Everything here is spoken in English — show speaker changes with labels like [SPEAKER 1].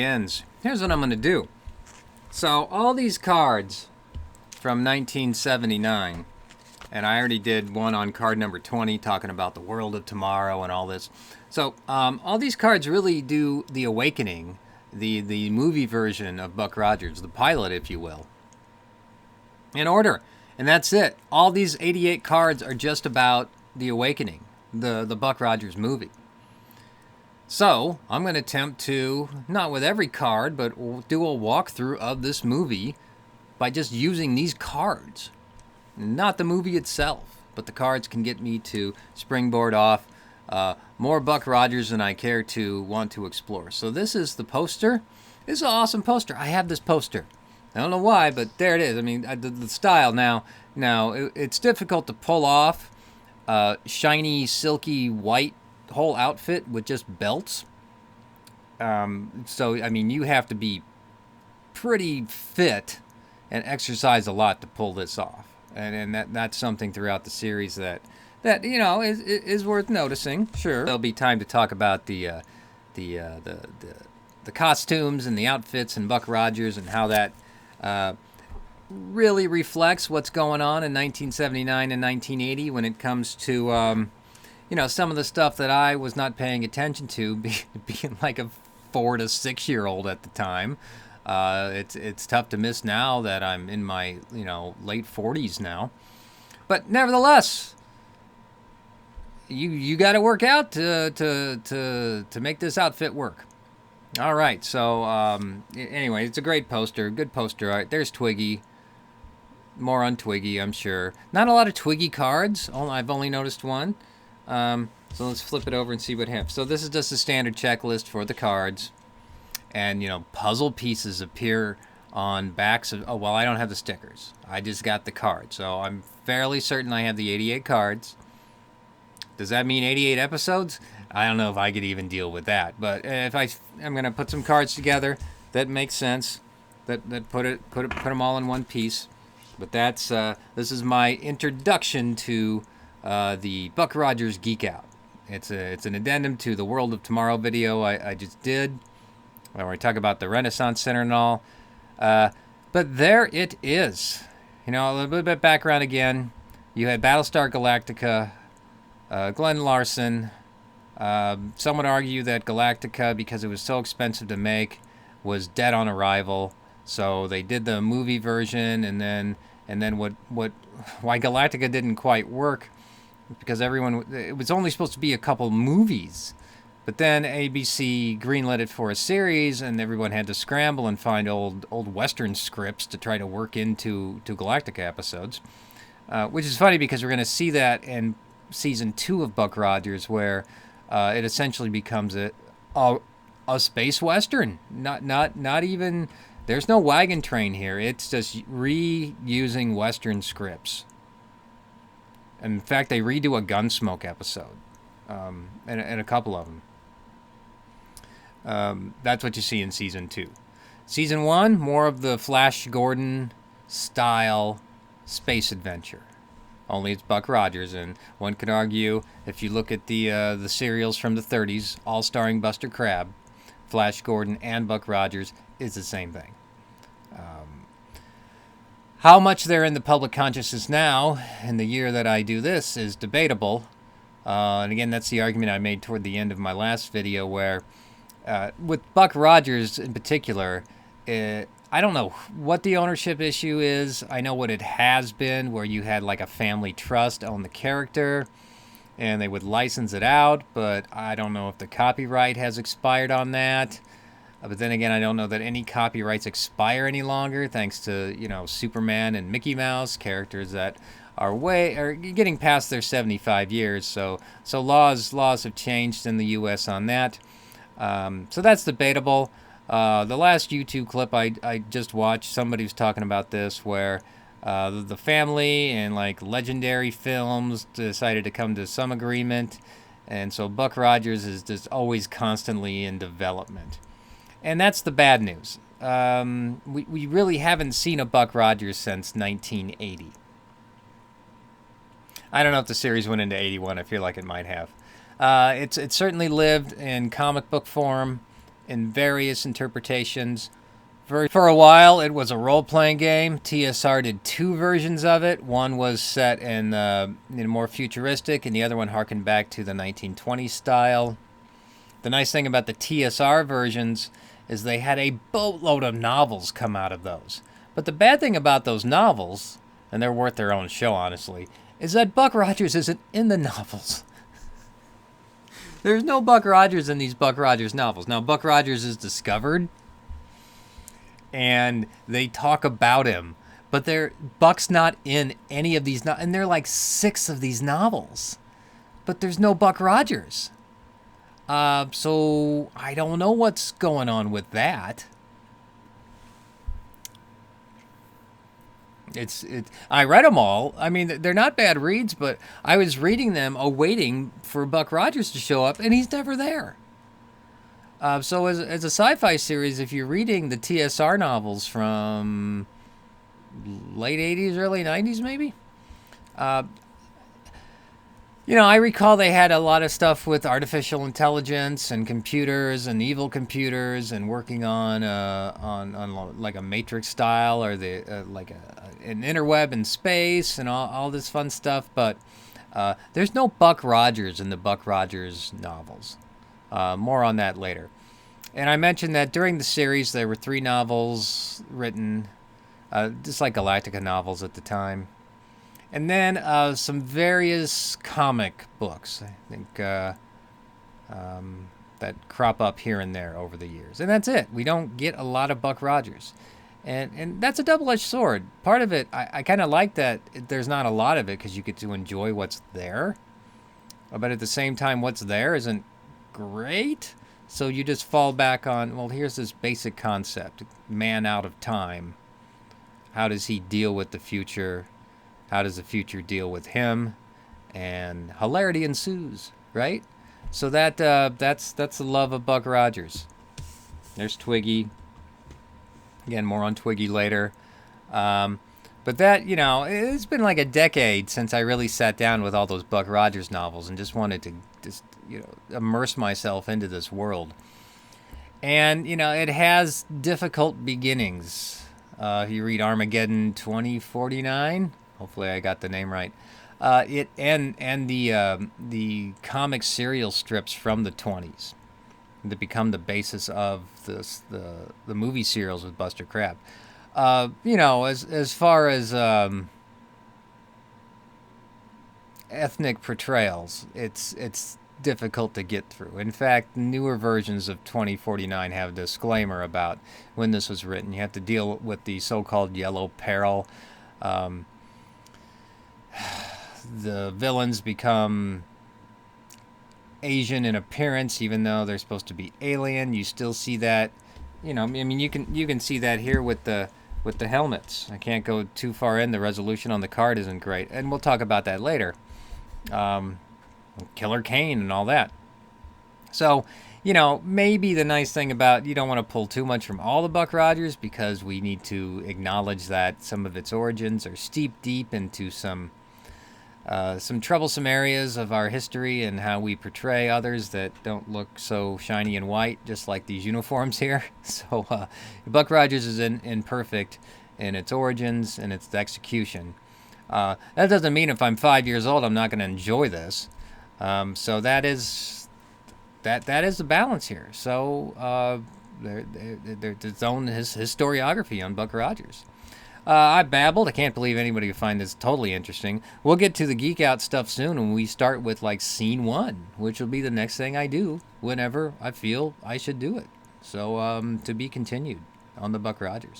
[SPEAKER 1] ends. Here's what I'm going to do. So all these cards from 1979, and I already did one on card number 20 talking about the world of tomorrow and all this. So all these cards really do The Awakening, the movie version of Buck Rogers, the pilot, if you will, in order. And that's it. All these 88 cards are just about The Awakening, the Buck Rogers movie. So I'm going to attempt to, not with every card, but do a walkthrough of this movie by just using these cards. Not the movie itself, but the cards can get me to springboard off more Buck Rogers than I care to want to explore. So this is the poster. This is an awesome poster. I have this poster. I don't know why, but there it is. I mean, the style now it's difficult to pull off shiny, silky, white whole outfit with just belts. So, I mean, you have to be pretty fit and exercise a lot to pull this off. And that's something throughout the series that you know is worth noticing. Sure, there'll be time to talk about the costumes and the outfits and Buck Rogers and how that really reflects what's going on in 1979 and 1980 when it comes to you know, some of the stuff that I was not paying attention to, being like a 4 to 6 year old at the time. It's tough to miss now that I'm in my late 40s now, but nevertheless, you got to work out to make this outfit work. All right, so anyway, it's a great poster, good poster. All right, there's Twiggy. More on Twiggy, I'm sure. Not a lot of Twiggy cards. I've only noticed one. So let's flip it over and see what happens. So this is just a standard checklist for the cards. And, puzzle pieces appear on backs of... Oh, well, I don't have the stickers. I just got the cards. So I'm fairly certain I have the 88 cards. Does that mean 88 episodes? I don't know if I could even deal with that. But if I'm going to put some cards together that makes sense, that put them all in one piece. But that's this is my introduction to the Buck Rogers Geek Out. It's an addendum to the World of Tomorrow video I just did, where we talk about the Renaissance Center and all. But there it is. A little bit of background again. You had Battlestar Galactica, Glenn Larson. Some would argue that Galactica, because it was so expensive to make, was dead on arrival. So they did the movie version, and then why Galactica didn't quite work, because it was only supposed to be a couple movies, but then ABC greenlit it for a series, and everyone had to scramble and find old Western scripts to try to work into Galactica episodes, which is funny because we're going to see that in season 2 of Buck Rogers, where it essentially becomes a space Western. Not even, there's no wagon train here. It's just reusing Western scripts. In fact, they redo a Gunsmoke episode, and a couple of them. That's what you see in season 2. Season 1, more of the Flash Gordon style space adventure. Only it's Buck Rogers, and one could argue, if you look at the serials from the 30s, all starring Buster Crabbe, Flash Gordon and Buck Rogers is the same thing. How much they're in the public consciousness now, in the year that I do this, is debatable. And again, that's the argument I made toward the end of my last video, where with Buck Rogers in particular, I don't know what the ownership issue is. I know what it has been, where you had like a family trust own the character, and they would license it out, but I don't know if the copyright has expired on that. But then again, I don't know that any copyrights expire any longer, thanks to, Superman and Mickey Mouse, characters that are getting past their 75 years. So laws have changed in the U.S. on that. So that's debatable. The last YouTube clip I just watched, somebody was talking about this, where the family and like Legendary Films decided to come to some agreement, and so Buck Rogers is just always constantly in development. And that's the bad news. We really haven't seen a Buck Rogers since 1980. I don't know if the series went into 81. I feel like it might have. It's certainly lived in comic book form in various interpretations. For a while, it was a role-playing game. TSR did 2 versions of it. One was set in more futuristic, and the other one harkened back to the 1920s style. The nice thing about the TSR versions is they had a boatload of novels come out of those. But the bad thing about those novels, and they're worth their own show, honestly, is that Buck Rogers isn't in the novels. There's no Buck Rogers in these Buck Rogers novels. Now, Buck Rogers is discovered, and they talk about him, but Buck's not in any of these, and there are like 6 of these novels, but there's no Buck Rogers. So I don't know what's going on with that. I read them all. I mean, they're not bad reads, but I was reading them awaiting for Buck Rogers to show up, and he's never there. So as a sci-fi series, if you're reading the TSR novels from late 80s, early 90s maybe, I recall they had a lot of stuff with artificial intelligence and computers and evil computers and working on like a Matrix style or an interweb in space and all this fun stuff. But there's no Buck Rogers in the Buck Rogers novels. More on that later. And I mentioned that during the series there were 3 novels written, just like Galactica novels at the time. And then some various comic books, I think, that crop up here and there over the years. And that's it. We don't get a lot of Buck Rogers. And that's a double-edged sword. Part of it, I kind of like that there's not a lot of it because you get to enjoy what's there. But at the same time, what's there isn't great. So you just fall back on, well, here's this basic concept. Man out of time. How does he deal with the future? How does the future deal with him? And hilarity ensues, right? So that's the love of Buck Rogers. There's Twiggy. Again, more on Twiggy later. But that, it's been like a decade since I really sat down with all those Buck Rogers novels and just wanted to immerse myself into this world. And, it has difficult beginnings. You read Armageddon 2049. Hopefully I got the name right. It and the comic serial strips from the 20s that become the basis of the movie serials with Buster Crabbe. As far as ethnic portrayals, it's difficult to get through. In fact, newer versions of 2049 have a disclaimer about when this was written. You have to deal with the so-called yellow peril. The villains become Asian in appearance, even though they're supposed to be alien. You still see that, you can see that here with the helmets. I can't go too far in. The resolution on the card isn't great, and we'll talk about that later. Killer Kane and all that. So, maybe the nice thing about you don't want to pull too much from all the Buck Rogers because we need to acknowledge that some of its origins are steep deep into some troublesome areas of our history and how we portray others that don't look so shiny and white, just like these uniforms here. So Buck Rogers is imperfect in its origins and its execution. That doesn't mean if I'm 5 years old I'm not going to enjoy this. So that is the balance here. So there's its own historiography on Buck Rogers. I babbled. I can't believe anybody would find this totally interesting. We'll get to the geek out stuff soon when we start with scene 1, which will be the next thing I do whenever I feel I should do it. So to be continued on the Buck Rogers.